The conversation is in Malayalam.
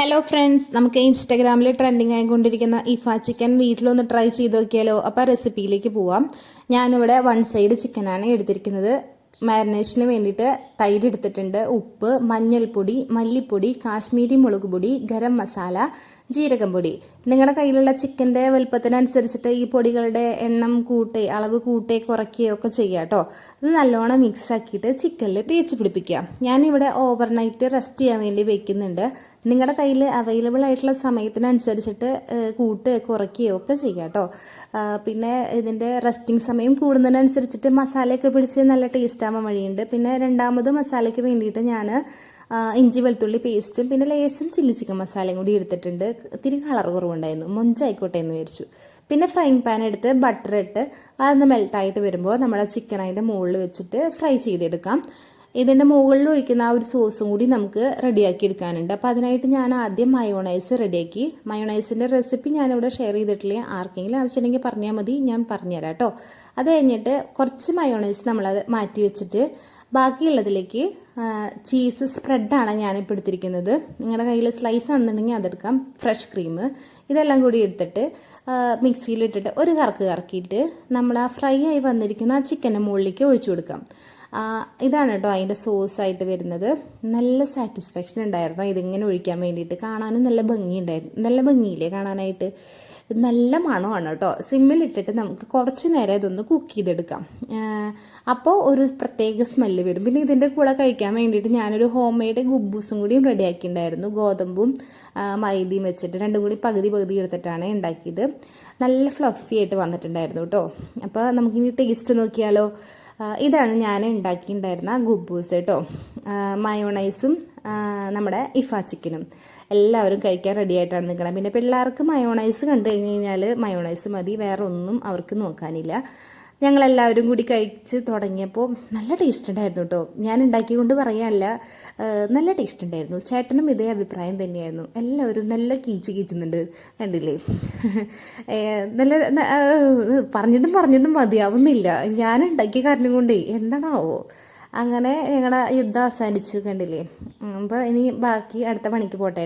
ഹലോ ഫ്രണ്ട്സ്, നമുക്ക് ഇൻസ്റ്റാഗ്രാമിൽ ട്രെൻഡിങ് ആയിക്കൊണ്ടിരിക്കുന്ന ഇഫ ചിക്കൻ വീട്ടിലൊന്ന് ട്രൈ ചെയ്ത് നോക്കിയാലോ. അപ്പോൾ റെസിപ്പിയിലേക്ക് പോവാം. ഞാനിവിടെ 1 സൈഡ് ചിക്കനാണ് എടുത്തിരിക്കുന്നത്. മാരിനേഷന് വേണ്ടിയിട്ട് തൈര് എടുത്തിട്ടുണ്ട്, ഉപ്പ്, മഞ്ഞൾപ്പൊടി, മല്ലിപ്പൊടി, കാശ്മീരി മുളക് പൊടി, ഗരം മസാല, ജീരകം പൊടി. നിങ്ങളുടെ കയ്യിലുള്ള ചിക്കൻ്റെ വലുപ്പത്തിനനുസരിച്ചിട്ട് ഈ പൊടികളുടെ എണ്ണം അളവ് കുറയ്ക്കുകയോ ഒക്കെ ചെയ്യുക കേട്ടോ. ഇത് നല്ലോണം മിക്സ് ആക്കിയിട്ട് ചിക്കനിൽ തേച്ച് പിടിപ്പിക്കുക. ഞാനിവിടെ ഓവർനൈറ്റ് റെസ്റ്റ് ചെയ്യാൻ വേണ്ടി വെക്കുന്നുണ്ട്. നിങ്ങളുടെ കയ്യിൽ അവൈലബിൾ ആയിട്ടുള്ള സമയത്തിനനുസരിച്ചിട്ട് കുറയ്ക്കുകയോ ഒക്കെ ചെയ്യുക കേട്ടോ. പിന്നെ ഇതിൻ്റെ റെസ്റ്റിംഗ് സമയം കൂടുന്നതിനനുസരിച്ചിട്ട് മസാലയൊക്കെ പിടിച്ച് നല്ല ടേസ്റ്റ് ആവാൻ വഴിയുണ്ട്. പിന്നെ രണ്ടാമത് മസാലയ്ക്ക് വേണ്ടിയിട്ട് ഞാൻ ഇഞ്ചി വെളുത്തുള്ളി പേസ്റ്റും പിന്നെ ലേശം ചില്ലി ചിക്കൻ മസാലയും കൂടി എടുത്തിട്ടുണ്ട്. ഇത്തിരി കളർ കുറവുണ്ടായിരുന്നു, മൊഞ്ചായിക്കോട്ടെ എന്ന് വിചാരിച്ചു. പിന്നെ ഫ്രൈങ് പാൻ എടുത്ത് ബട്ടർ ഇട്ട് അതൊന്ന് മെൽട്ടായിട്ട് വരുമ്പോൾ നമ്മുടെ ചിക്കൻ അതിൻ്റെ മുകളിൽ വെച്ചിട്ട് ഫ്രൈ ചെയ്തെടുക്കാം. ഇതിൻ്റെ മുകളിൽ ഒഴിക്കുന്ന ആ ഒരു സോസും കൂടി നമുക്ക് റെഡിയാക്കി എടുക്കാനുണ്ട്. അപ്പോൾ അതിനായിട്ട് ഞാൻ ആദ്യം മയോണൈസ് റെഡിയാക്കി. മയോണൈസിൻ്റെ റെസിപ്പി ഞാനിവിടെ ഷെയർ ചെയ്തിട്ടില്ല. ആർക്കെങ്കിലും ആവശ്യമുണ്ടെങ്കിൽ പറഞ്ഞാൽ മതി, ഞാൻ പറഞ്ഞുതരാം കേട്ടോ. അത് കഴിഞ്ഞിട്ട് കുറച്ച് മയോണൈസ് നമ്മളത് മാറ്റി വെച്ചിട്ട് ബാക്കിയുള്ളതിലേക്ക് ചീസ് സ്പ്രെഡാണ് ഞാനിപ്പോൾ എടുത്തിരിക്കുന്നത്. നിങ്ങളുടെ കയ്യിൽ സ്ലൈസ് ആണെന്നുണ്ടെങ്കിൽ അതെടുക്കാം. ഫ്രഷ് ക്രീം ഇതെല്ലാം കൂടി എടുത്തിട്ട് മിക്സിയിലിട്ടിട്ട് ഒരു കറക്കിയിട്ട് നമ്മൾ ആ ഫ്രൈ ആയി വന്നിരിക്കുന്ന ആ ചിക്കൻ്റെ മുകളിലേക്ക് ഒഴിച്ചു കൊടുക്കാം. ഇതാണ് കേട്ടോ അതിൻ്റെ സോസായിട്ട് വരുന്നത്. നല്ല സാറ്റിസ്ഫാക്ഷൻ ഉണ്ടായിരുന്നു ഇതിങ്ങനെ ഒഴിക്കാൻ വേണ്ടിയിട്ട്. കാണാനും നല്ല ഭംഗിയുണ്ടായിരുന്നു. നല്ല ഭംഗിയില്ലേ കാണാനായിട്ട്? നല്ല മണമാണ് കേട്ടോ. സിമ്മിലിട്ടിട്ട് നമുക്ക് കുറച്ച് നേരം ഇതൊന്ന് കുക്ക് ചെയ്തെടുക്കാം. അപ്പോൾ ഒരു പ്രത്യേക സ്മെല്ല് വരും. പിന്നെ ഇതിൻ്റെ കൂടെ കഴിക്കാൻ വേണ്ടിയിട്ട് ഞാനൊരു ഹോം മെയ്ഡ് ഗുബൂസും കൂടിയും റെഡിയാക്കിയിട്ടുണ്ടായിരുന്നു. ഗോതമ്പും മൈദയും വെച്ചിട്ട് രണ്ടും കൂടി പകുതി എടുത്തിട്ടാണ് ഉണ്ടാക്കിയത്. നല്ല ഫ്ലഫി ആയിട്ട് വന്നിട്ടുണ്ടായിരുന്നു കേട്ടോ. അപ്പോൾ നമുക്കിനി ടേസ്റ്റ് നോക്കിയാലോ. ഇതാണ് ഞാൻ ഉണ്ടാക്കിയിട്ടുണ്ടായിരുന്ന ഗുബൂസ് കേട്ടോ. മയോണൈസും നമ്മുടെ ഇഫ ചിക്കനും എല്ലാവരും കഴിക്കാൻ റെഡി ആയിട്ടാണ് നിൽക്കണം. പിന്നെ പിള്ളേർക്ക് മയോണൈസ് കണ്ടു കഴിഞ്ഞാൽ മയോണൈസ് മതി, വേറെ ഒന്നും അവർക്ക് നോക്കാനില്ല. ഞങ്ങളെല്ലാവരും കൂടി കഴിച്ച് തുടങ്ങിയപ്പോൾ നല്ല ടേസ്റ്റ് ഉണ്ടായിരുന്നു കേട്ടോ. ഞാൻ ഉണ്ടാക്കിക്കൊണ്ട് പറയാനല്ല, നല്ല ടേസ്റ്റ് ഉണ്ടായിരുന്നു. ചേട്ടനും ഇതേ അഭിപ്രായം തന്നെയായിരുന്നു. എല്ലാവരും നല്ല കീച്ചുന്നുണ്ട്, കണ്ടില്ലേ? നല്ല പറഞ്ഞിട്ടും മതിയാവുന്നില്ല. ഞാൻ ഉണ്ടാക്കിയ കാരണം കൊണ്ട് എന്താണാവോ അങ്ങനെ ഞങ്ങളുടെ യുദ്ധം അവസാനിച്ചു, കണ്ടില്ലേ? അപ്പോൾ ഇനി ബാക്കി അടുത്ത പണിക്ക് പോട്ടെ.